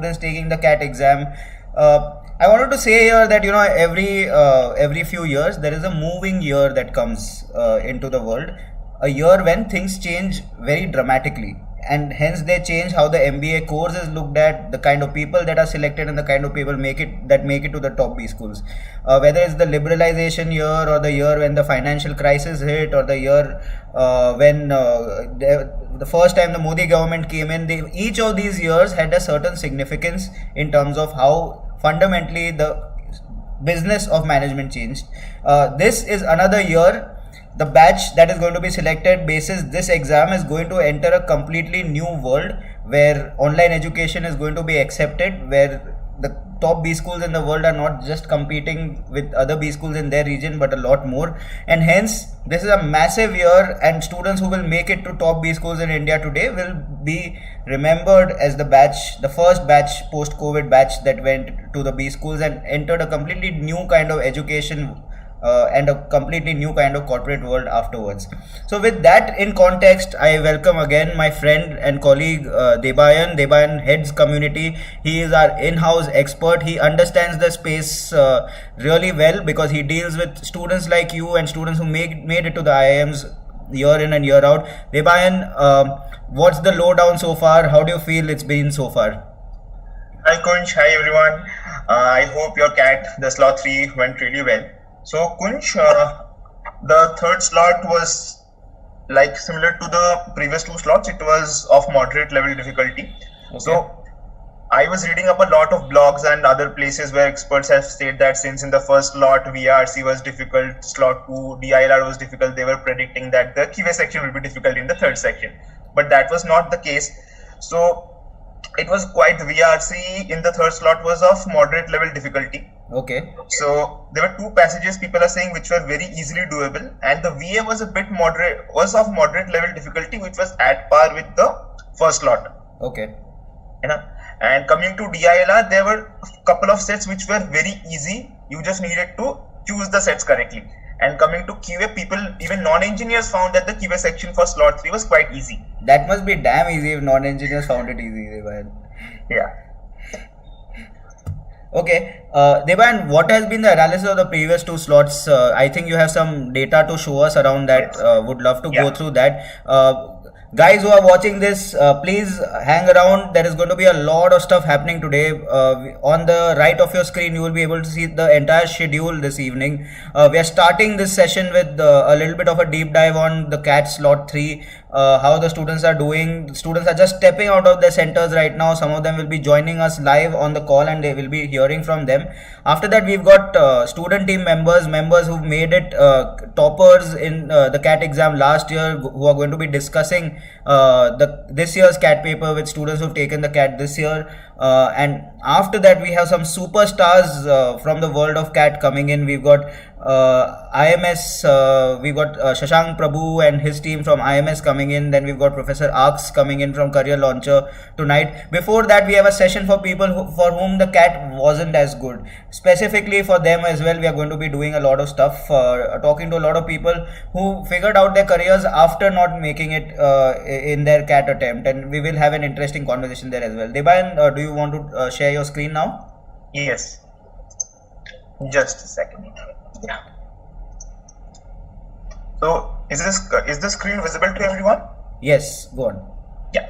students taking the CAT exam. I wanted to say here that every few years there is a moving year that comes into the world, a year when things change very dramatically, and hence they change how the MBA course is looked at, the kind of people that are selected, and the kind of people make it to the top B schools. Whether it's the liberalization year, or the year when the financial crisis hit, or the year when the first time the Modi government came in, each of these years had a certain significance in terms of how fundamentally the business of management changed. This is another year. The batch that is going to be selected basis this exam is going to enter a completely new world where online education is going to be accepted, where the top B schools in the world are not just competing with other B schools in their region, but a lot more. And hence this is a massive year, and students who will make it to top B schools in India today will be remembered as the first batch, post-COVID batch, that went to the B schools and entered a completely new kind of education and a completely new kind of corporate world afterwards. So with that in context, I welcome again my friend and colleague Debayan. Debayan heads community. He is our in-house expert. He understands the space really well, because he deals with students like you and students who made it to the IIMs year in and year out. Debayan, what's the lowdown so far? How do you feel it's been so far? Hi Kunsh, hi everyone. I hope your CAT, the slot 3, went really well. So Kunsh, the third slot was like similar to the previous two slots. It was of moderate level difficulty. Okay. So I was reading up a lot of blogs and other places where experts have stated that since in the first slot VRC was difficult, slot 2 DILR was difficult, they were predicting that the QA section will be difficult in the third section. But that was not the case. So it was quite VRC in the third slot was of moderate level difficulty. Okay. So there were two passages people are saying which were very easily doable, and the VA was of moderate level difficulty, which was at par with the first slot. Okay. And coming to DILR, there were a couple of sets which were very easy. You just needed to choose the sets correctly. And coming to QA, people, even non-engineers, found that the QA section for slot 3 was quite easy. That must be damn easy if non-engineers found it easy, Debayan. Yeah. Okay, Debayan, what has been the analysis of the previous two slots? I think you have some data to show us around that. Yes. Would love to go through that. Guys who are watching this, please hang around. There is going to be a lot of stuff happening today. On the right of your screen, you will be able to see the entire schedule this evening. We are starting this session with a little bit of a deep dive on the CAT slot 3. How the students are doing. The students are just stepping out of their centers right now. Some of them will be joining us live on the call, and they will be hearing from them. After that, we've got student team members who made it toppers in the CAT exam last year, who are going to be discussing this year's CAT paper with students who've taken the CAT this year. And after that, we have some superstars from the world of CAT coming in. We've got IMS, we've got Shashank Prabhu and his team from IMS coming in. Then we've got Professor Arks coming in from Career Launcher tonight. Before that, we have a session for people for whom the CAT wasn't as good. Specifically for them as well, we are going to be doing a lot of stuff, talking to a lot of people who figured out their careers after not making it in their CAT attempt, and we will have an interesting conversation there as well. Debayan, do you want to share your screen now? Yes. Just a second. Yeah. So is the screen visible to everyone? Yes, go on. Yeah.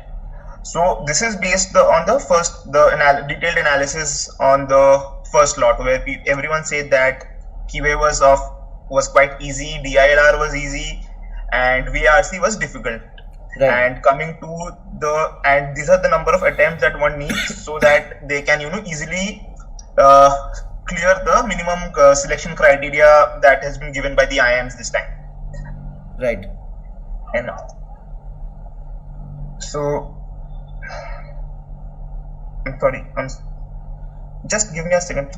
So this is based on the detailed analysis on the first lot, where everyone said that QA was quite easy, DILR was easy, and VRC was difficult. Right. And coming to these are the number of attempts that one needs so that they can easily clear the minimum selection criteria that has been given by the IIMs this time. Right. And so I'm sorry. Just give me a second.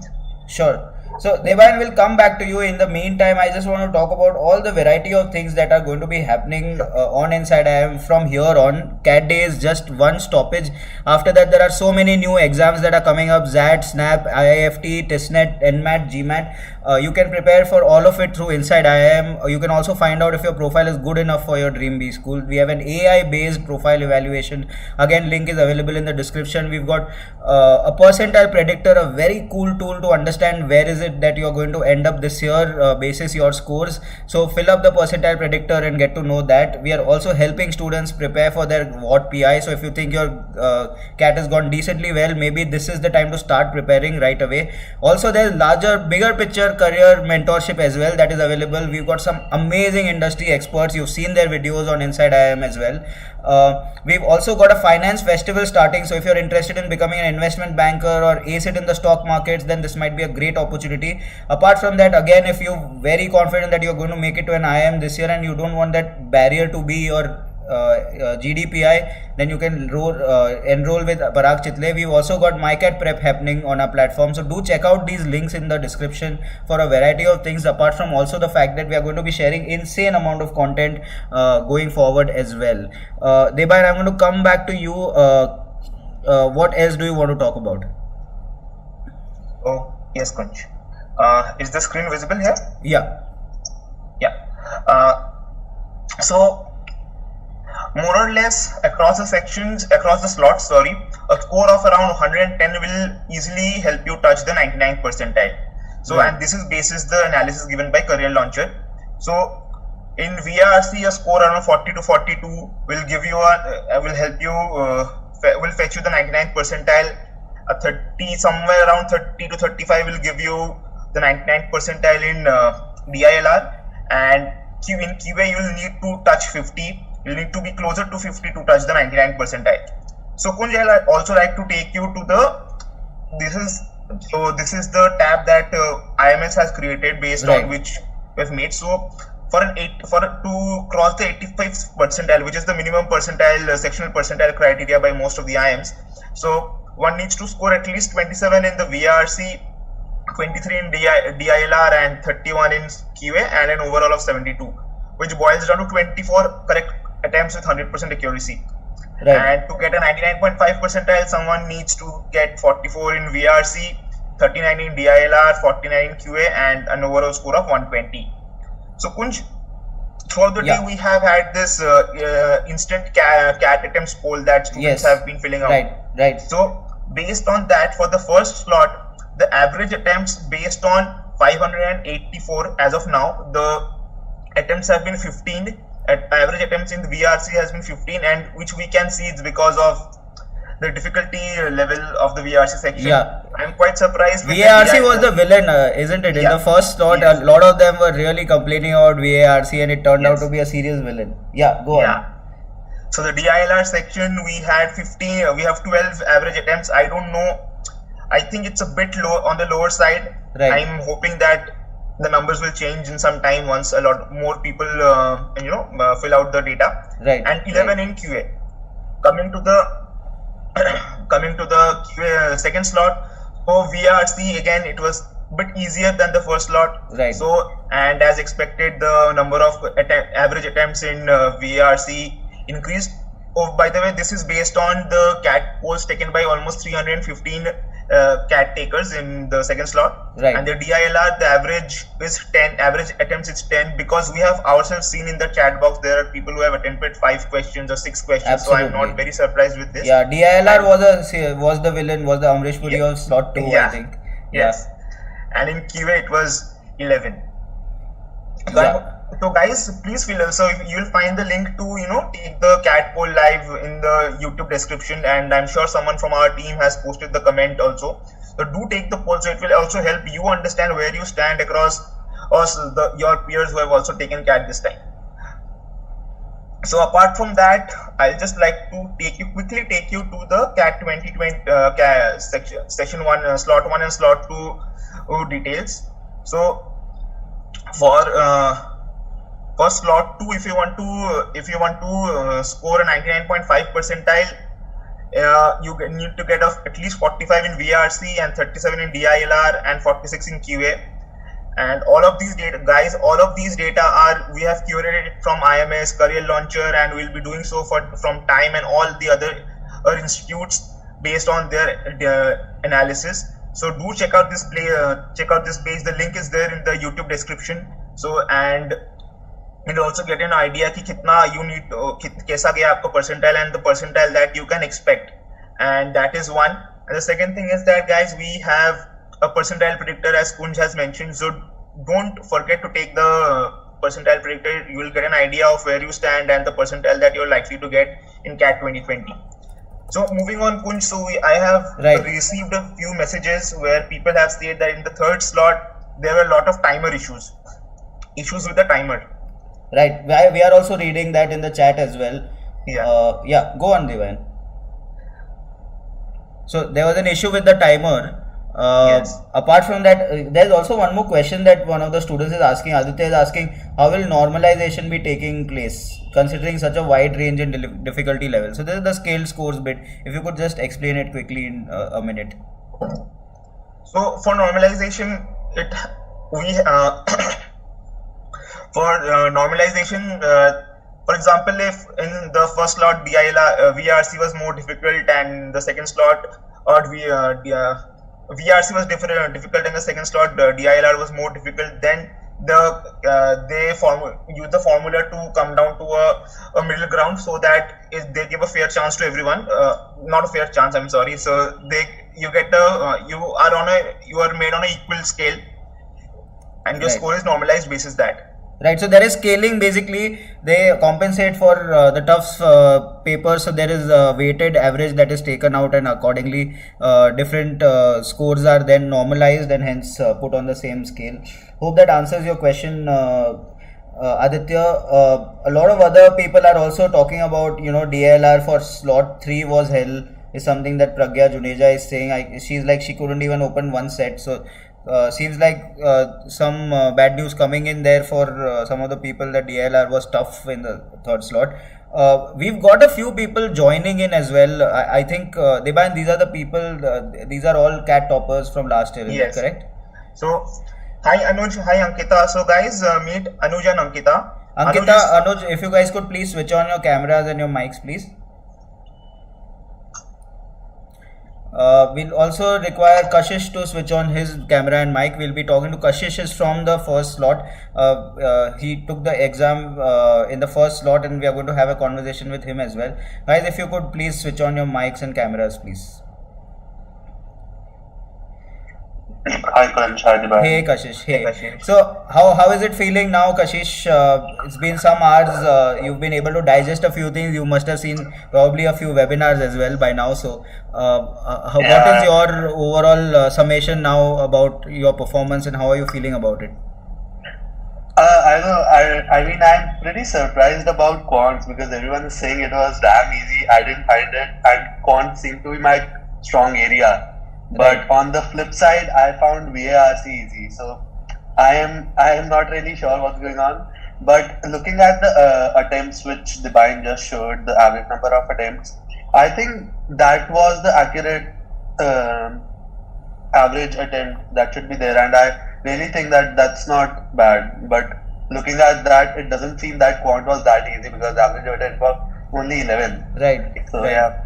Sure. So Devan will come back to you. In the meantime, I just want to talk about all the variety of things that are going to be happening on Inside IIM from here on. CAT Day is just one stoppage. After that, there are so many new exams that are coming up: ZAT, SNAP, IIFT, TISNET, NMAT, GMAT. You can prepare for all of it through Inside IIM. You can also find out if your profile is good enough for your Dream B school. We have an AI-based profile evaluation. Again, link is available in the description. We've got a percentile predictor, a very cool tool to understand where is it that you're going to end up this year basis your scores. So fill up the percentile predictor and get to know that. We are also helping students prepare for their WAT PI. So if you think your CAT has gone decently well, maybe this is the time to start preparing right away. Also, there's bigger picture career mentorship as well that is available. We've got some amazing industry experts. You've seen their videos on Inside IIM as well. We've also got a finance festival starting, so if you're interested in becoming an investment banker or ace it in the stock markets, then this might be a great opportunity. Apart from that, again, if you're very confident that you're going to make it to an IIM this year and you don't want that barrier to be your GDPI, then you can enroll with Parag Chitle. We've also got MyCat Prep happening on our platform, so do check out these links in the description for a variety of things, apart from also the fact that we are going to be sharing insane amount of content going forward as well. Deban, I'm going to come back to you. What else do you want to talk about? Oh, yes, Kunj. Is the screen visible here? Yeah. So more or less across the slots, a score of around 110 will easily help you touch the 99th percentile. So, and this is basis the analysis given by Career Launcher. So in VRC, a score around 40 to 42 will give you will fetch you the 99th percentile. A 30, somewhere around 30 to 35 will give you the 99th percentile in DILR, and in QA you will need to touch 50. You need to be closer to 50 to touch the 99th percentile. So Kunj, I also like to take you to this is the tab that IMS has created based on which we've made. So to cross the 85th percentile, which is the minimum percentile sectional percentile criteria by most of the IIMs, so one needs to score at least 27 in the VRC, 23 in DILR, and 31 in QA, and an overall of 72, which boils down to 24 correct attempts with 100% accuracy. And to get a 99.5 percentile, someone needs to get 44 in VRC, 39 in DILR, 49 in QA, and an overall score of 120. So Kunj, throughout the day we have had this instant CAT attempts poll that students have been filling out. So based on that, for the first slot, the average attempts based on 584 as of now, the attempts have been 15. Average attempts in the VRC has been 15, and which we can see it's because of the difficulty level of the VRC section. I'm quite surprised. VARC was the villain, isn't it? In the first slot, a lot of them were really complaining about VARC, and it turned out to be a serious villain. Go on. So the DILR section, we had 15. We have 12 average attempts. I don't know. I think it's a bit low on the lower side. I'm hoping that the numbers will change in some time once a lot more people fill out the data. And 11 in QA. Coming to the QA second slot, for VRC again it was a bit easier than the first slot. So, and as expected, the number of average attempts in VRC increased. Oh, by the way, this is based on the CAT polls taken by almost 315 CAT takers in the second slot. And the DILR, the average is 10. Average attempts is 10, because we have ourselves seen in the chat box there are people who have attempted 5 questions or 6 questions. So I'm not very surprised with this. DILR was the villain, was the Amrish Puri of slot 2, I think. And in QA it was 11. So guys, please fill. So you will find the link to take the CAT poll live in the YouTube description, and I'm sure someone from our team has posted the comment also. So do take the poll. So it will also help you understand where you stand across your peers who have also taken CAT this time. So apart from that, I'll just like to quickly take you to the CAT 2020 section 1, slot 1 and slot 2 details. So for slot 2, if you want to score a 99.5 percentile, you need to get at least 45 in VRC and 37 in DILR and 46 in QA. And all of these data, guys, all of these data we have curated it from IMS, Career Launcher, and we'll be doing so from Time and all the other institutes based on their analysis. So do check out this page. The link is there in the YouTube description. So, and you'll also get an idea कि कितना you need, कैसा गया आपका percentile and the percentile that you can expect. And that is one. And the second thing is that, guys, we have a percentile predictor, as Kunj has mentioned. So don't forget to take the percentile predictor. You will get an idea of where you stand and the percentile that you're likely to get in CAT 2020. So moving on, Kunj, so I have received a few messages where people have stated that in the third slot, there were a lot of timer issues with the timer. Right. We are also reading that in the chat as well. Yeah. Go on, Divan. So there was an issue with the timer. Yes. Apart from that, there's also one more question that one of the students is asking. Aditya is asking, how will normalization be taking place considering such a wide range in difficulty level? So this is the scaled scores bit. If you could just explain it quickly in a minute. So for normalization, for example, if in the first slot VRC was more difficult and the second slot VRC was difficult and the second slot DILR was more difficult, then they use the formula to come down to a middle ground, so that they give a fair chance to everyone. Not a fair chance, I'm sorry. So you are made on an equal scale, and your score is normalized basis that. Right, so there is scaling. Basically they compensate for the tough papers, so there is a weighted average that is taken out, and accordingly different scores are then normalized and hence put on the same scale. Hope that answers your question, Aditya. A lot of other people are also talking about, DLR for slot 3 was hell, is something that Pragya Juneja is saying. She's like, she couldn't even open one set. So seems like some bad news coming in there for some of the people, that DLR was tough in the third slot. We've got a few people joining in as well. I think Deban, these are the people, these are all CAT toppers from last year, is that correct? So hi Anuj, hi Ankita. So guys, meet Anuj and Ankita. Anuj, if you guys could please switch on your cameras and your mics, please. We'll also require Kashish to switch on his camera and mic. We'll be talking to Kashish, is from the first slot. He took the exam in the first slot, and we are going to have a conversation with him as well. Guys, if you could please switch on your mics and cameras, please. Hi Kunj, hi Diban. Hey Kashish. Hey. So how is it feeling now, Kashish? It's been some hours. You've been able to digest a few things. You must have seen probably a few webinars as well by now. So what is your overall summation now about your performance, and how are you feeling about it? I mean, I'm pretty surprised about quants, because everyone is saying it was damn easy. I didn't find it, and quants seem to be my strong area. But on the flip side, I found VARC easy. So I am not really sure what's going on. But looking at the attempts which the bind just showed, the average number of attempts, I think that was the accurate average attempt that should be there. And I really think that that's not bad. But looking at that, it doesn't seem that quant was that easy, because the average attempt was only 11. Right. So yeah.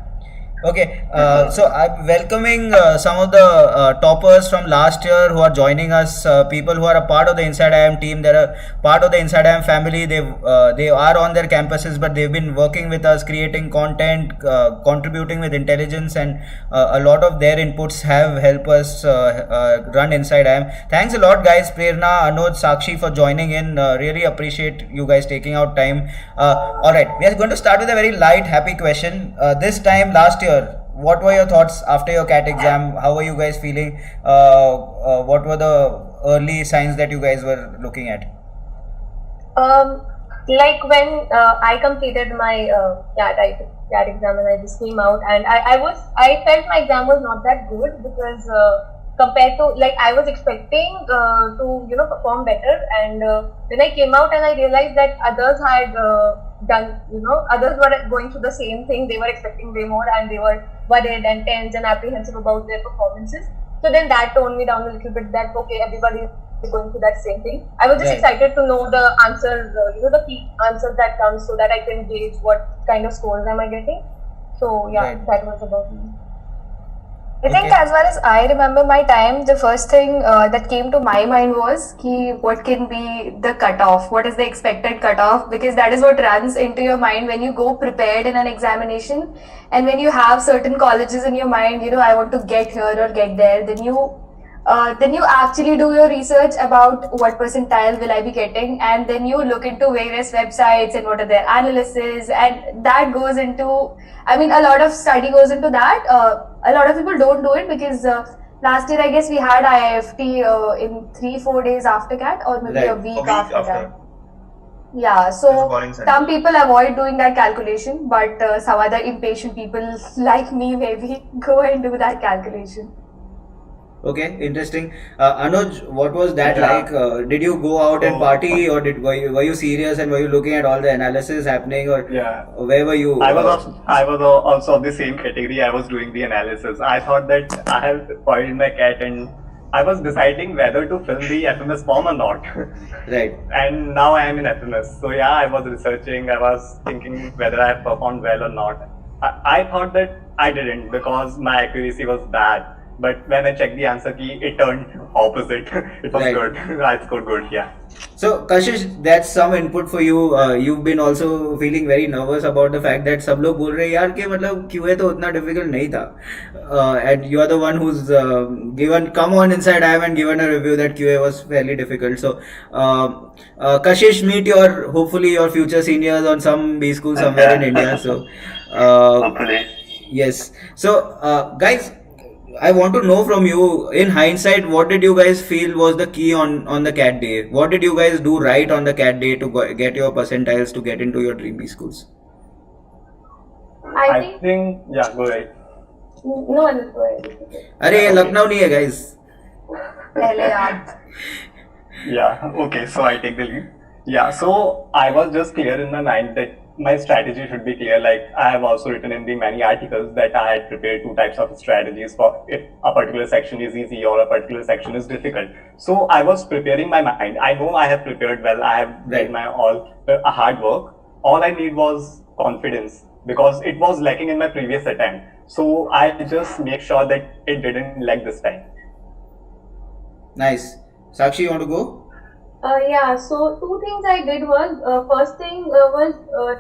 Okay, so I'm welcoming some of the toppers from last year who are joining us, people who are a part of the Inside IIM team. They're a part of the Inside IIM family. They are on their campuses, but they've been working with us, creating content, contributing with intelligence, and a lot of their inputs have helped us run Inside IIM. Thanks a lot, guys. Prerna, Anuj, Shakshi, for joining in. Really appreciate you guys taking out time. Alright, we are going to start with a very light, happy question. This time last year, what were your thoughts after your CAT exam? How were you guys feeling? What were the early signs that you guys were looking at? Like when I completed my CAT exam and I just came out, and I felt my exam was not that good, because compared to, like, I was expecting to perform better, and when I came out and I realized that others had done, others were going through the same thing. They were expecting way more, and they were worried and tense and apprehensive about their performances. So then that toned me down a little bit, that okay, everybody is going through that same thing. I was just Right. excited to know the answers, the key answers that comes, so that I can gauge what kind of scores am I getting. So yeah, Right. that was about me. I think Okay. as far as I remember my time, the first thing that came to my mind was what can be the cutoff? What is the expected cutoff? Because that is what runs into your mind when you go prepared in an examination, and when you have certain colleges in your mind, I want to get here or get there. Then you actually do your research about what percentile will I be getting, and then you look into various websites and what are their analysis, and that goes into, a lot of study goes into that. A lot of people don't do it because last year I guess we had IIFT in 3-4 days after CAT, or maybe Right. a A week week after after. that. Yeah, There's a so calling center. some people avoid doing that calculation, but some other impatient people like me maybe go and do that calculation. Okay, interesting. Anuj, what was that Yeah. like? Did you go out and So- party, or were you serious, and were you looking at all the analysis happening, or Yeah. where were you? I was also of the same category. I was doing the analysis. I thought that I have filed my CAT and I was deciding whether to fill the FMS form or not. Right. And now I am in FMS. So yeah, I was researching. I was thinking whether I have performed well or not. I thought that I didn't because my accuracy was bad. But when I checked the answer key, it turned opposite. It was Right. good. I scored good. Yeah. So, Kashish, that's some input for you. You've been also feeling very nervous about the fact that सब लोग बोल रहे हैं यार कि मतलब QA तो उतना difficult नहीं था, and you are the one who's come on inside IIM and given a review that QA was fairly difficult. So, Kashish, meet hopefully your future seniors on some B school somewhere in India. So, Hopefully. yes. So, guys, I want to know from you, in hindsight, what did you guys feel was the key on the CAT day? What did you guys do right on the CAT day to get your percentiles to get into your dream B schools? I think yeah, go ahead. no one is going. अरे ये लखनऊ नहीं है guys. पहले आप Yeah, okay, so I take the lead. Yeah, so I was just clear in my mind that my strategy should be clear. Like, I have also written in the many articles that I had prepared two types of strategies for if a particular section is easy or a particular section is difficult. So I was preparing my mind. I know I have prepared well. I have done my hard work. All I need was confidence because it was lacking in my previous attempt. So I just make sure that it didn't lag this time. Nice. Sakshi, you want to go? Yeah, so two things I did was, first thing was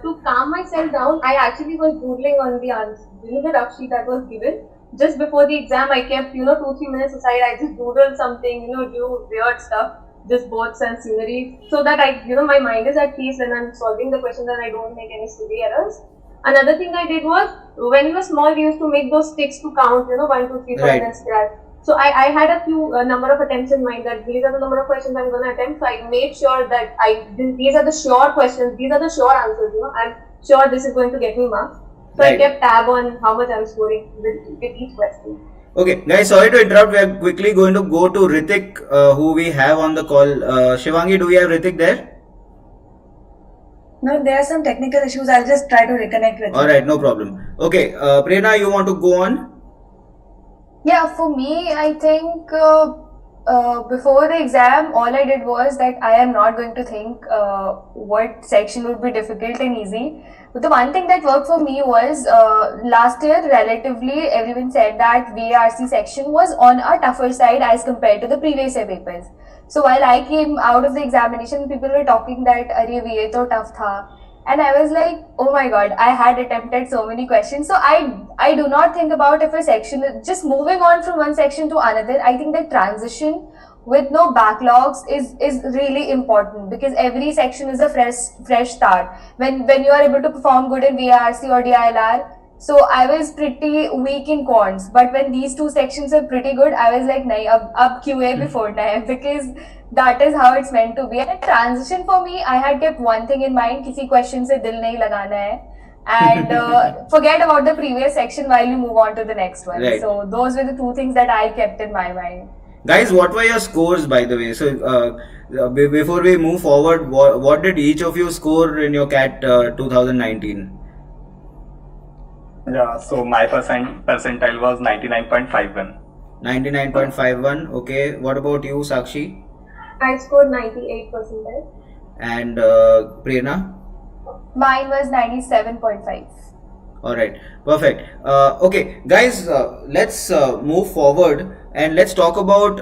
to calm myself down. I actually was doodling on the answer, the rough sheet that was given. Just before the exam, I kept, 2-3 minutes aside. I just doodled something, do weird stuff, just boards and scenery, so that my mind is at peace when I'm solving the questions and I don't make any silly errors. Another thing I did was, when we were small, we used to make those sticks to count, 1, 2, 3, 4, Right. and scratch. So I had a few number of attempts in mind that these are the number of questions I'm going to attempt. So I made sure that these are the sure questions, these are the sure answers. I'm sure this is going to get me marks. So Right. I kept tab on how much I'm scoring with each question. Okay, guys, sorry to interrupt. We are quickly going to go to Ritik, who we have on the call. Shivangi, do we have Ritik there? No, there are some technical issues. I'll just try to reconnect with you. Alright, no problem. Okay, Prerna, you want to go on? Yeah, for me, I think before the exam, all I did was that I am not going to think what section would be difficult and easy. But the one thing that worked for me was last year, relatively, everyone said that VARC section was on a tougher side as compared to the previous year papers. So while I came out of the examination, people were talking that "Arey, VA to tough tha." And I was like, oh my god, I had attempted so many questions. So I do not think about if a section is just moving on from one section to another. I think that transition with no backlogs is really important because every section is a fresh start. When you are able to perform good in VARC or DILR, so I was pretty weak in quants, but when these two sections are pretty good, I was like, nahi, ab QA before hai, because that is how it's meant to be. And transition for me, I had kept one thing in mind, kisi question se dil nahi lagana hai, and forget about the previous section while you move on to the next one. Right. So those were the two things that I kept in my mind. Guys, what were your scores, by the way? So, before we move forward, what did each of you score in your CAT 2019? Yeah, so my percentile was 99.51. 99.51. Okay. What about you, Sakshi? I scored 98 percentile. And Prerna? Mine was 97.5. All right, perfect. Okay, guys, let's move forward and let's talk about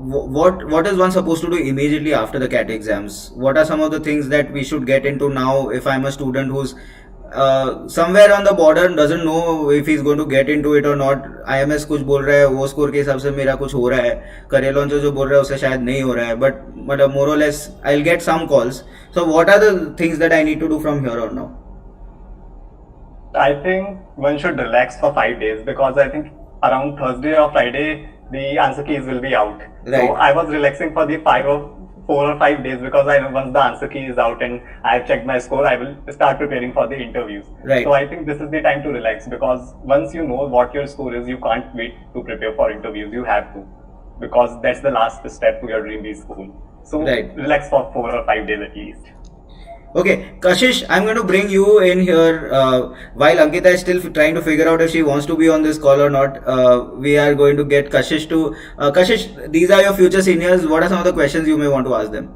what is one supposed to do immediately after the CAT exams. What are some of the things that we should get into now if I'm a student who's somewhere on the border, doesn't know if he's going to get into it or not. IMS कुछ बोल रहा है, वो score के हिसाब से मेरा कुछ हो रहा है, करियर लॉन्च जो बोल रहा है उससे शायद नहीं हो रहा है, but मतलब more or less I'll get some calls. So what are the things that I need to do from here on now? I think one should relax for 5 days because I think around Thursday or Friday the answer keys will be out. Right. So I was relaxing for the 4 or 5 days because I know once the answer key is out and I have checked my score, I will start preparing for the interviews. Right. So I think this is the time to relax because once you know what your score is, you can't wait to prepare for interviews. You have to, because that's the last step to your dream B school. So Right. relax for 4 or 5 days at least. Okay, Kashish, I'm going to bring you in here while Ankita is still trying to figure out if she wants to be on this call or not. We are going to get Kashish to... Kashish, these are your future seniors. What are some of the questions you may want to ask them?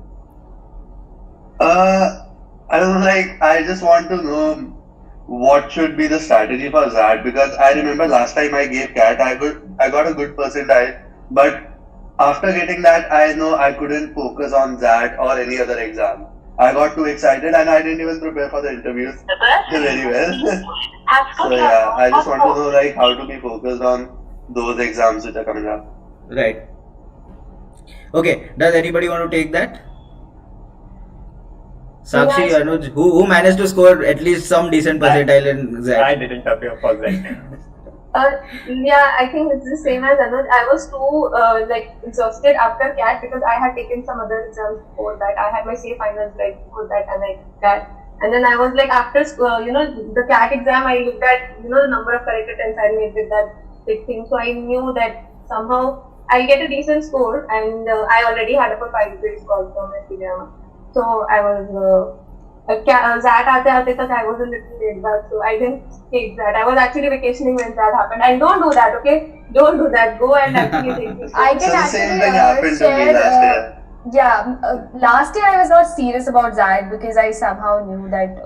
I don't know, like, I just want to know what should be the strategy for that, because I remember last time I gave CAT, I got a good percentile, but after getting that, I know I couldn't focus on that or any other exam. I got too excited and I didn't even prepare for the interviews very well. So yeah, I just want to know like how to be focused on those exams which are coming up. Right. Okay, does anybody want to take that? Sakshi, Yes. Anuj, who managed to score at least some decent percentile in I that? didn't prepare for that. Yeah, I think it's the same as Anuj. I was too exhausted after CAT because I had taken some other exams before that. I had my CA finals for that and CAT. And then I was like after the CAT exam, I looked at the number of correct attempts I made with that big thing. So I knew that somehow I'll get a decent score, and I already had a 5 grades call from SPJIMR. So I was ZAT aate tak I was a little late back, so I didn't take that. I was actually vacationing when that happened. And don't do that, okay? Don't do that. Go and actually take this. I can So the actually same thing happened to me share, last year. Yeah, last year I was not serious about that because I somehow knew that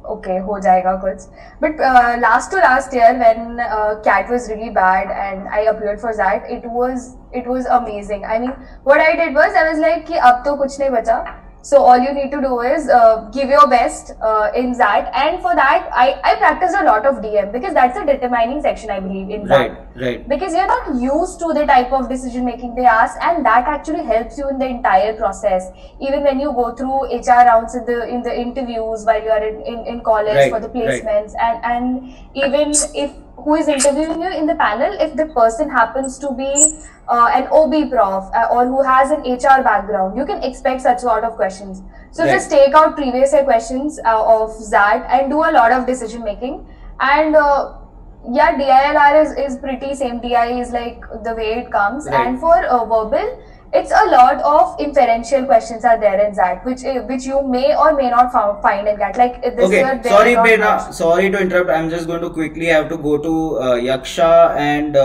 okay, ho jayega kuch. But last year when CAT was really bad and I appeared for that, it was amazing. I mean, what I did was I was like ki ab to kuch nahi bacha. So all you need to do is give your best in that, and for that I practiced a lot of DM because that's a determining section, I believe, in that. Right. Because you're not used to the type of decision making they ask, and that actually helps you in the entire process. Even when you go through HR rounds in the interviews while you are in college Right, for the placements, and even if who is interviewing you in the panel, if the person happens to be an OB prof or who has an HR background, you can expect such sort of questions. So Right. just take out previous year questions of that and do a lot of decision making. And yeah, DILR is pretty same. DI is like the way it comes. Right. And for verbal, it's a lot of inferential questions are there in that, which you may or may not find in that. Like this year, Okay, there sorry are not Prerna, much. sorry to interrupt. I'm just going to quickly have to go to Yaksha and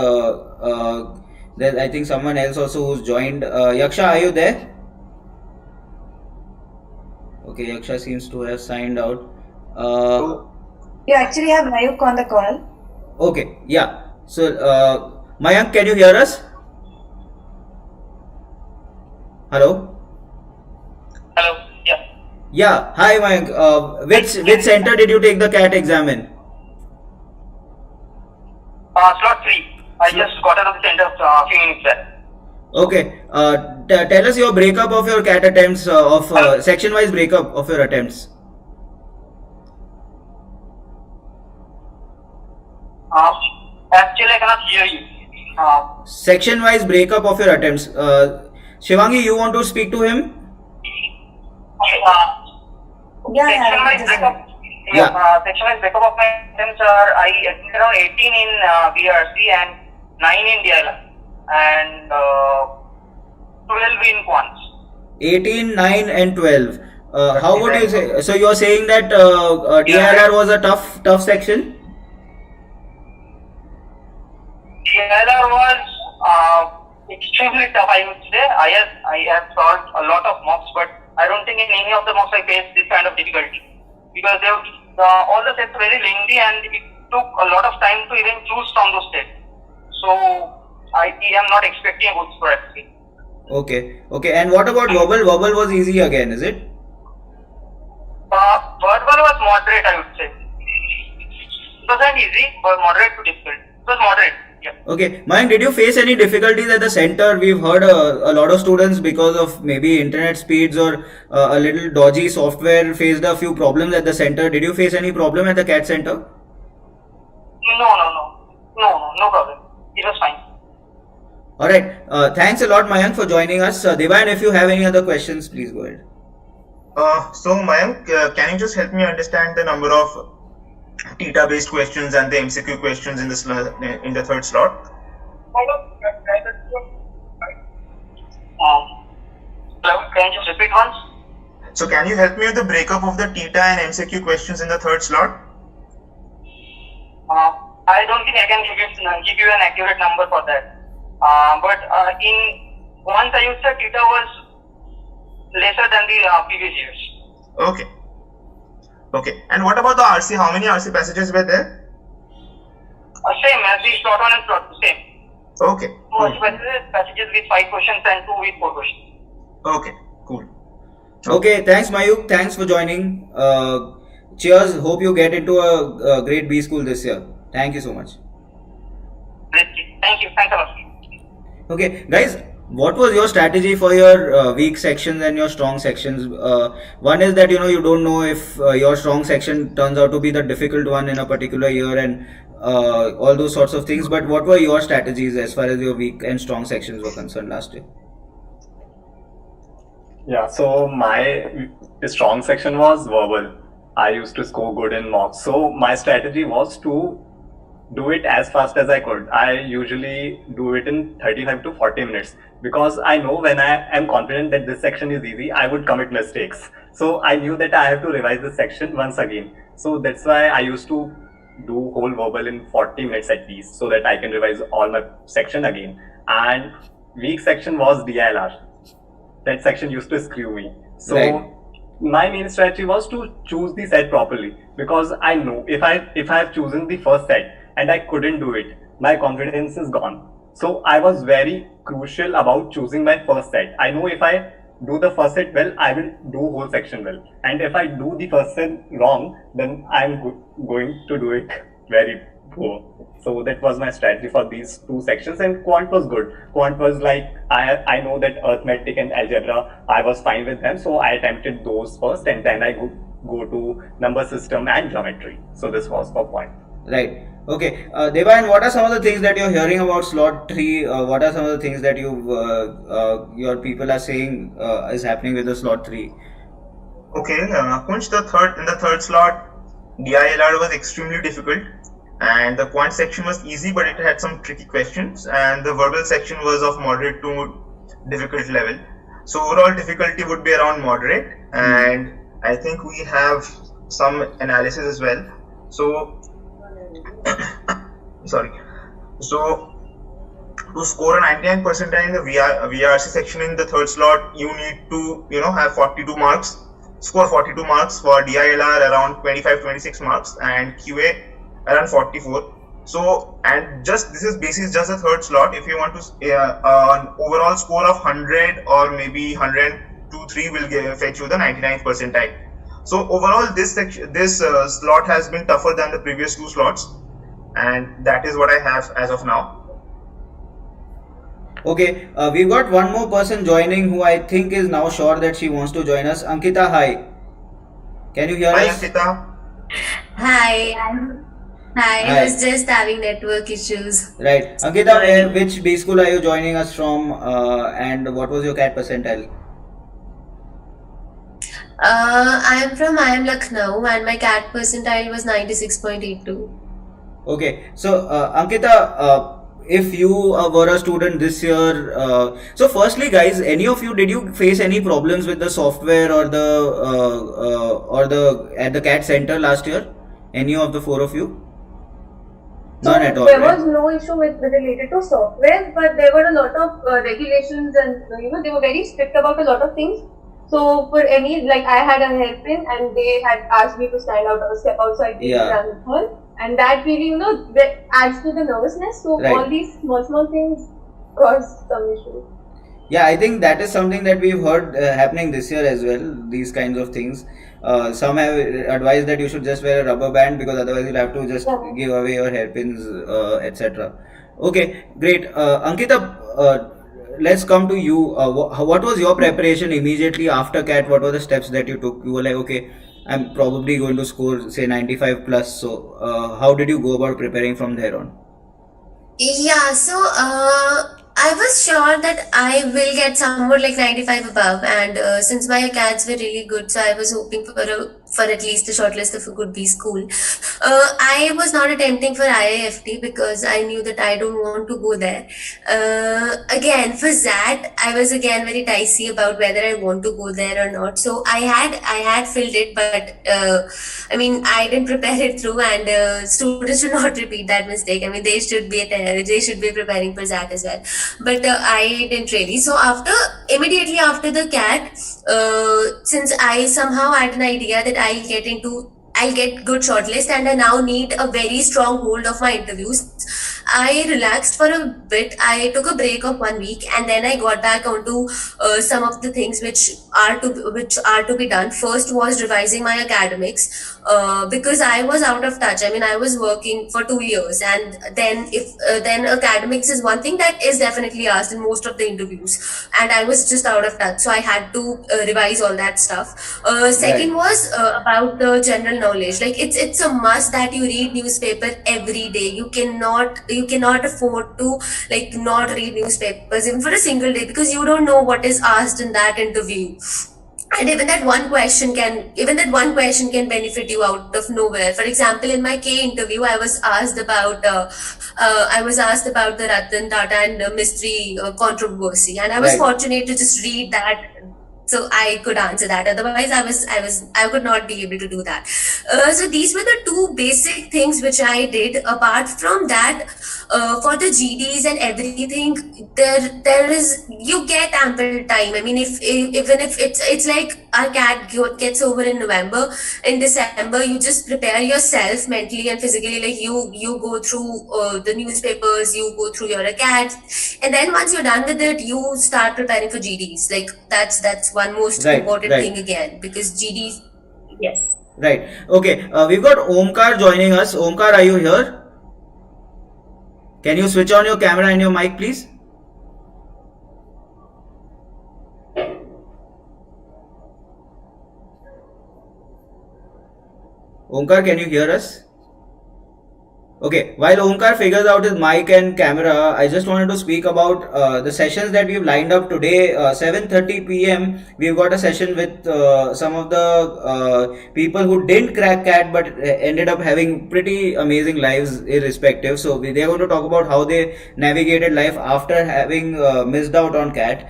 there's I think someone else also who's joined. Yaksha, are you there? Okay, Yaksha seems to have signed out. You actually have Mayuk on the call. Okay, yeah. So, Mayank, can you hear us? Hello? Hello. Yeah. Yeah, hi Mayank. Which center did you take the CAT exam in? Slot 3. I just got out of the center a few minutes back. Okay, tell us your breakup of your CAT attempts, section-wise breakup of your attempts. Actually, I cannot hear you. Section-wise breakup of your attempts. Shivangi, you want to speak to him? Section-wise just breakup. Yeah. Section-wise breakup of my attempts are I attempted around 18 in BRC and 9 in DLR and 12 in quants. 18, 9 and 12. How would you say? So you are saying that DILR was a tough section? DLR was extremely tough, I would say. I have solved a lot of mocks, but I don't think in any of the mocks I faced this kind of difficulty, because all the sets are very lengthy and it took a lot of time to even choose from those sets. So I am not expecting a good score actually. Okay. And what about verbal? Verbal was easy again, is it? Verbal was moderate, I would say. It wasn't easy, but moderate to difficult. It was moderate. Yeah. Okay, Mayank, did you face any difficulties at the center? We've heard a lot of students, because of maybe internet speeds or a little dodgy software, faced a few problems at the center. Did you face any problem at the CAT center? No problem. It was fine. Alright, thanks a lot, Mayank, for joining us. Devan, if you have any other questions, please go ahead. So Mayank, can you just help me understand the number of theta based questions and the MCQ questions in the third slot? Can you just repeat once? So can you help me with the breakup of the theta and MCQ questions in the third slot? I don't think I can give you an accurate number for that. But in once I would say theta was lesser than the previous years. Okay. And what about the RC? How many RC passages were there? Same as the slot 1 and slot 2, same. Okay. Two RC passages with 5 questions and 2 with 4 questions. Okay, cool. Okay, thanks Mayuk, thanks for joining. Cheers, hope you get into a great B school this year. Thank you so much. Thank you, thanks a lot. Okay, guys, what was your strategy for your weak sections and your strong sections? One is that you don't know if your strong section turns out to be the difficult one in a particular year and all those sorts of things. But what were your strategies as far as your weak and strong sections were concerned last year? Yeah, so my strong section was verbal. I used to score good in mocks. So my strategy was to do it as fast as I could. I usually do it in 35 to 40 minutes because I know when I am confident that this section is easy, I would commit mistakes. So I knew that I have to revise this section once again. So that's why I used to do whole verbal in 40 minutes at least so that I can revise all my section again. And weak section was DILR. That section used to screw me. So right. My main strategy was to choose the set properly because I know if I have chosen the first set and I couldn't do it, my confidence is gone. So I was very crucial about choosing my first set. I know if I do the first set well, I will do whole section well. And if I do the first set wrong, then I'm going to do it very poor. So that was my strategy for these two sections, and quant was good. Quant was like, I know that arithmetic and algebra, I was fine with them. So I attempted those first and then I go to number system and geometry. So this was for quant. Right. Okay. Devan, what are some of the things that you're hearing about slot 3? What are some of the things that your people are saying is happening with the slot 3? Okay, Kunj, in the third slot, DILR was extremely difficult, and the quant section was easy, but it had some tricky questions, and the verbal section was of moderate to difficult level. So overall difficulty would be around moderate, and I think we have some analysis as well. So sorry. So to score a 99 percentile in the VRC section in the third slot, you need to have 42 marks. Score 42 marks. For DILR around 25-26 marks, and QA around 44. So, and this is basically just the third slot. If you want to an overall score of 100 or maybe 102-3 will fetch you the 99th percentile. So overall, this slot has been tougher than the previous two slots, and that is what I have as of now. Okay, we've got one more person joining who I think is now sure that she wants to join us. Ankita, hi. Can you hear Hi, us? Ankita. Hi. Hi. I was just having network issues. Right. Ankita, which B school are you joining us from and what was your CAT percentile? I am Lucknow and my CAT percentile was 96.82. Okay, so Ankita, if you were a student this year, so firstly guys, any of you, did you face any problems with the software or the at the CAT center last year? Any of the four of you? So None at all, there right? was no issue with related to software, but there were a lot of regulations, and they were very strict about a lot of things. So for any, like, I had a hairpin and they had asked me to stand out or step outside the Yeah. exam hall, and that really that adds to the nervousness. So Right. all these small things cause some issues. Yeah, I think that is something that we've heard happening this year as well. These kinds of things. Some have advised that you should just wear a rubber band because otherwise you'll have to just Yeah. give away your hairpins, etc. Okay, great. Ankita, let's come to you. What was your preparation immediately after CAT? What were the steps that you took? You were like, okay, I'm probably going to score say 95 plus. So, how did you go about preparing from there on? Yeah, so I was sure that I will get somewhere like 95 above, and since my CATs were really good, so I was hoping for at least a shortlist of a good B school. I was not attempting for IIFT because I knew that I don't want to go there. Again, for that, I was again very dicey about whether I want to go there or not. So I had filled it, but I mean, I didn't prepare it through, and students should not repeat that mistake. I mean, they should be preparing for that as well. But I didn't really. So immediately after the CAT, since I somehow had an idea that I'll get good shortlist, and I now need a very strong hold of my interviews, I relaxed for a bit. I took a break of 1 week, and then I got back onto some of the things which are to be done. First was revising my academics, because I was out of touch. I mean, I was working for 2 years, and then academics is one thing that is definitely asked in most of the interviews, and I was just out of touch, so I had to revise all that stuff. Second was about the general knowledge. Like, it's a must that you read newspaper every day. You cannot afford to like not read newspapers even for a single day, because you don't know what is asked in that interview. And even that one question can benefit you out of nowhere. For example, in my K interview, I was asked about the Ratan Tata and Mystery controversy, and I was Right. fortunate to just read that, so I could answer that. Otherwise, I could not be able to do that. So these were the two basic things which I did. Apart from that, for the GDs and everything, there is, you get ample time. I mean, even if it's like our CAT gets over in November, in December you just prepare yourself mentally and physically. Like, you go through the newspapers, you go through your CAT, and then once you're done with it, you start preparing for GDs. Like, that's one most Right, important right. thing again, because GDs, yes. Right. Okay. We've got Omkar joining us. Omkar, are you here? Can you switch on your camera and your mic, please? Omkar, can you hear us? Okay, while Omkar figures out his mic and camera, I just wanted to speak about the sessions that we've lined up today. 7:30 p.m. We've got a session with some of the people who didn't crack CAT but ended up having pretty amazing lives irrespective. So they're going to talk about how they navigated life after having missed out on CAT.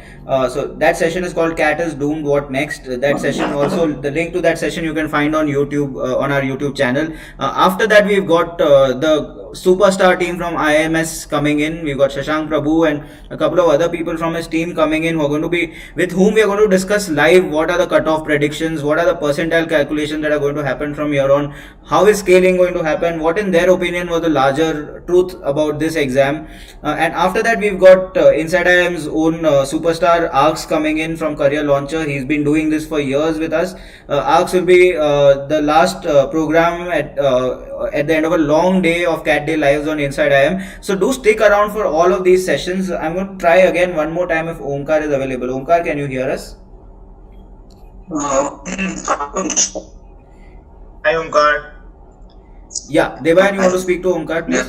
So that session is called CAT is Doomed, What Next? That session also, the link to that session you can find on YouTube, on our YouTube channel. After that, we've got the superstar team from IMS coming in. We've got Shashank Prabhu and a couple of other people from his team coming in who are going to be, with whom we are going to discuss live what are the cutoff predictions, what are the percentile calculations that are going to happen from here on, how is scaling going to happen, what in their opinion was the larger truth about this exam. And after that, we've got Inside IM's own superstar Arks coming in from Career Launcher. He's been doing this for years with us. Arks will be the last program at the end of a long day of CAT Day Lives on Inside IM. So do stick around for all of these sessions. I'm going to try again one more time if Omkar is available. Omkar, can you hear us? Hi, Omkar. Yeah, Devan, you want to speak to Omkar, please?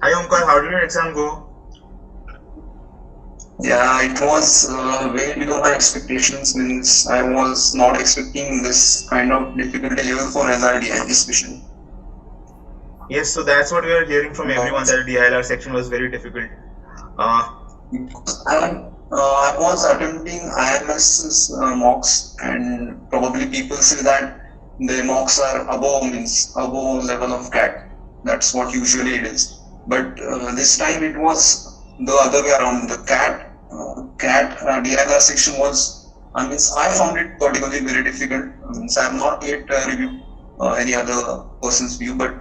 Hi, Omkar. How did your exam go? Yeah, it was way below my expectations. Means I was not expecting this kind of difficulty level for SRD anticipation. Yes, so that's what we are hearing from everyone, that DILR section was very difficult. I was attempting IMS's mocks, and probably people say that the mocks are above level of CAT. That's what usually it is. But this time it was the other way around. The CAT DILR section was, I found it particularly very difficult. I have not yet reviewed any other person's view, but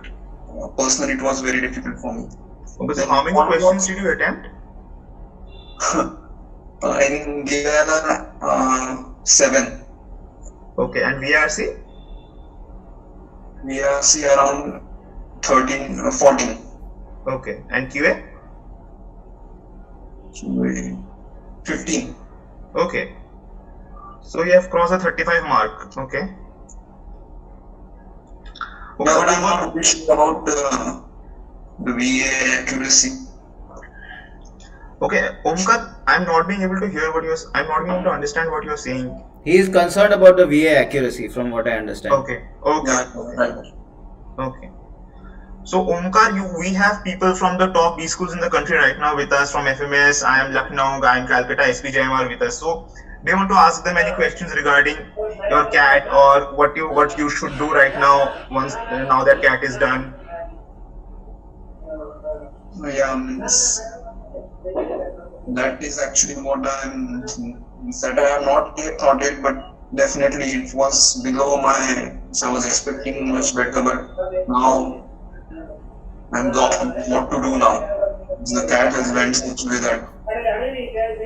personally it was very difficult for me. Okay, so how many questions did you attempt? In DILR, 7. Okay, and VRC? VRC around 13, 14. Okay, and QA? 15. Okay. So you have crossed the 35 mark. Okay. Okay, Yeah, but I'm not really sure about the VA accuracy. Okay, Omkar, I'm not being able to hear what you're. I'm not being able to understand what you're saying. He is concerned about the VA accuracy, from what I understand. Okay. Okay. Yeah, right. Okay. So Omkar, we have people from the top B schools in the country right now with us from FMS. I am Lucknow, I am Calcutta, SPJIMR with us. So do you want to ask them any questions regarding your CAT or what you should do right now now that CAT is done? Yeah, that is actually what that I have not yet thought it, but definitely it was below I was expecting much better, but now I'm got what to do now. The CAT has went such way that.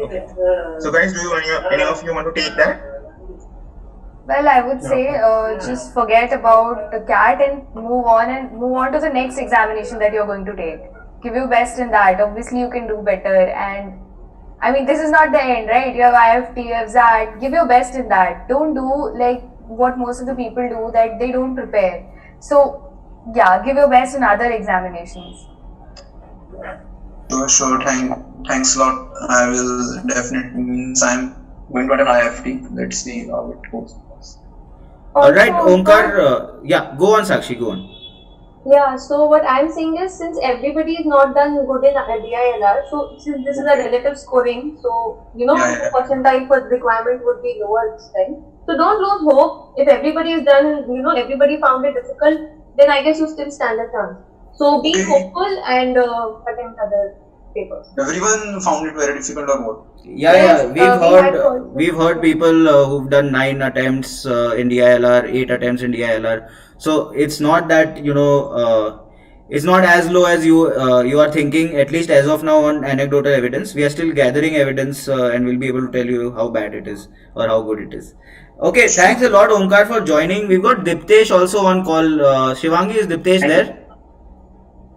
Okay. So guys, do any of you want to take that? Well, I would say just forget about the CAT and move on to the next examination that you're going to take. Give your best in that. Obviously, you can do better. And I mean, this is not the end, right? You have IFT, you have ZAT. Give your best in that. Don't do like what most of the people do, that they don't prepare. So, yeah, give your best in other examinations. Sure, thanks a lot. I will definitely, means I'm going to an IFT. Let's see how it goes. Alright, Omkar, yeah, go on Shakshi, go on. Yeah, so what I'm saying is, since everybody is not done good in DILR, so since this is a relative scoring, so the percentile for requirement would be lower this time. So don't lose hope. If everybody is done, everybody found it difficult, then I guess you still stand a chance. So be hopeful and attempt other papers. Everyone found it very difficult or what? Yeah, we've heard people who've done 9 attempts in DILR, 8 attempts in DILR. So it's not that it's not as low as you are thinking. At least as of now, on anecdotal evidence, we are still gathering evidence, and we'll be able to tell you how bad it is or how good it is. Okay, thanks a lot, Omkar, for joining. We've got Diptesh also on call. Shivangi, is Diptesh there?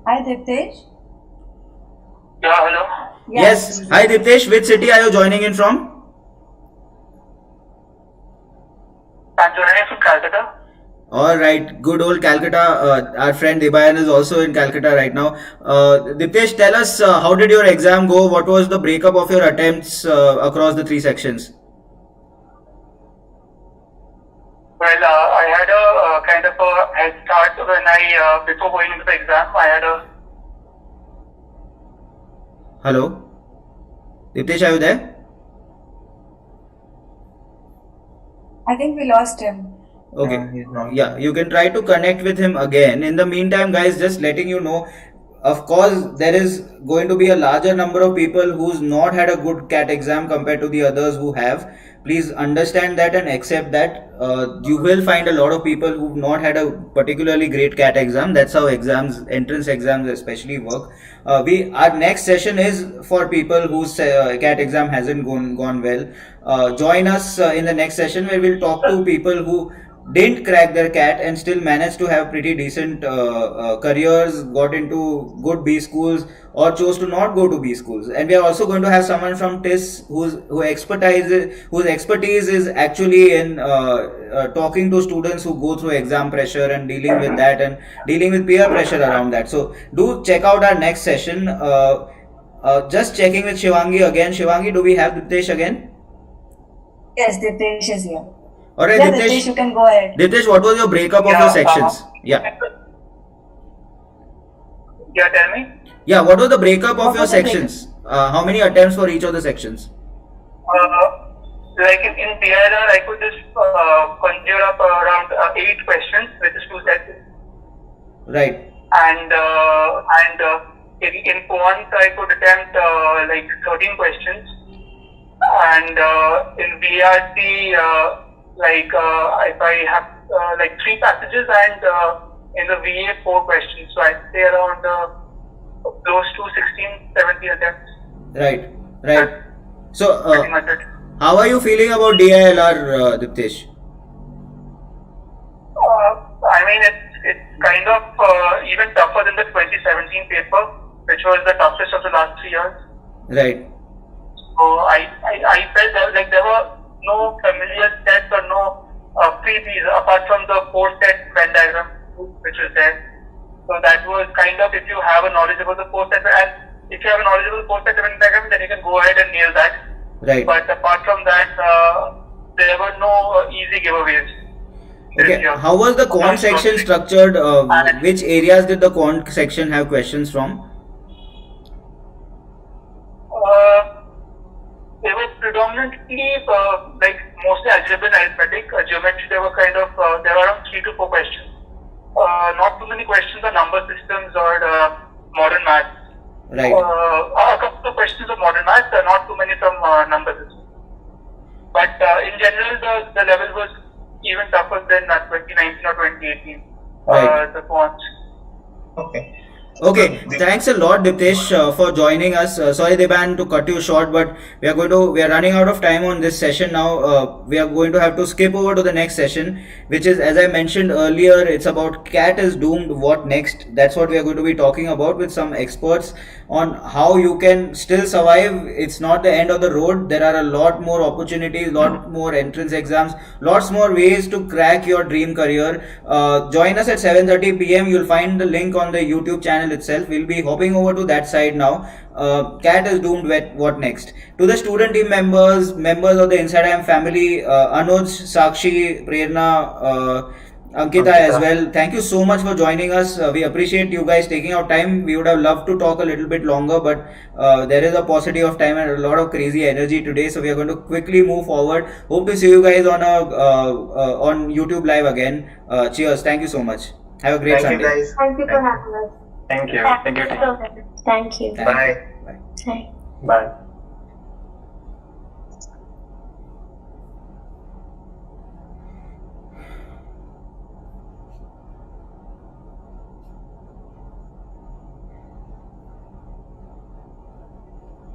Hi, Diptesh. Yeah, hello. Yes. Hi, Diptesh. Which city are you joining in from? I'm joining from Calcutta. Alright, good old Calcutta. Our friend Debayan is also in Calcutta right now. Diptesh, tell us, how did your exam go? What was the breakup of your attempts across the 3 sections? Well, I had a kind of a head start when before going into the exam, I had a... Hello? Diptesh, are you there? I think we lost him. Okay, yeah, you can try to connect with him again. In the meantime, guys, just letting you know, of course, there is going to be a larger number of people who's not had a good CAT exam compared to the others who have. Please understand that and accept that. You will find a lot of people who've not had a particularly great CAT exam. That's how entrance exams especially work. Our next session is for people whose CAT exam hasn't gone well. Join us in the next session where we'll talk to people who didn't crack their CAT and still managed to have pretty decent careers, got into good B schools, or chose to not go to B schools. And we are also going to have someone from TIS whose expertise is actually in talking to students who go through exam pressure and dealing with that and dealing with peer pressure around that. So do check out our next session. Just checking with Shivangi again. Shivangi, do we have Diptesh again? Yes, Diptesh is here. Alright, Yeah, Diptesh, Diptesh, you can go ahead. Diptesh, what was your breakup of your sections? Yeah. Yeah, tell me. Yeah, what was the breakup of your sections? How many attempts for each of the sections? Like in DILR, I could just conjure up around 8 questions, which is 2 sets. Right. and in quant I could attempt like 13 questions, and in VRT if I have like 3 passages, and in the VA 4 questions, so I'd say around close to 16-17 attempts. Right. So, Pretty much it. how are you feeling about DILR, Diptesh? I mean, it's kind of even tougher than the 2017 paper, which was the toughest of the last 3 years. Right. So I felt like there were no familiar sets or no freebies apart from the 4-set Venn diagram which was there. So that was kind of, if you have a knowledge about the 4-set, and if you have a knowledge about the 4-set Venn diagram, then you can go ahead and nail that. Right. But apart from that, there were no easy giveaways. Okay. How was the quant section structured? Which areas did the quant section have questions from? They were predominantly like mostly algebra and arithmetic. Geometry, there were there were around 3 to 4 questions. Not too many questions on number systems or modern maths. Right. A couple of questions of modern maths, not too many from number systems. But in general, the level was even tougher than 2019 or 2018. Right. The quants. Okay, thanks a lot, Diptesh, for joining us. Sorry, Deban, to cut you short, but we are running out of time on this session now. We are going to have to skip over to the next session, which is, as I mentioned earlier, it's about cat is doomed, what next? That's what we are going to be talking about with some experts on how you can still survive. It's not the end of the road. There are a lot more opportunities, lot more entrance exams, lots more ways to crack your dream career. Join us at 7:30 p.m. You'll find the link on the YouTube channel itself. We'll be hopping over to that side now. Cat is doomed, what next? To the student team members of the Inside IM family, Anuj, Shakshi, Prerna, Ankita as well, thank you so much for joining us. We appreciate you guys taking out time. We would have loved to talk a little bit longer, but there is a paucity of time and a lot of crazy energy today, so we are going to quickly move forward. Hope to see you guys on YouTube live again. Cheers. Thank you so much. Have a great Sunday. Thank you, guys. Thank you for having us. Thank you. Thank you. Thank you. Thank you. Bye. Bye. Bye.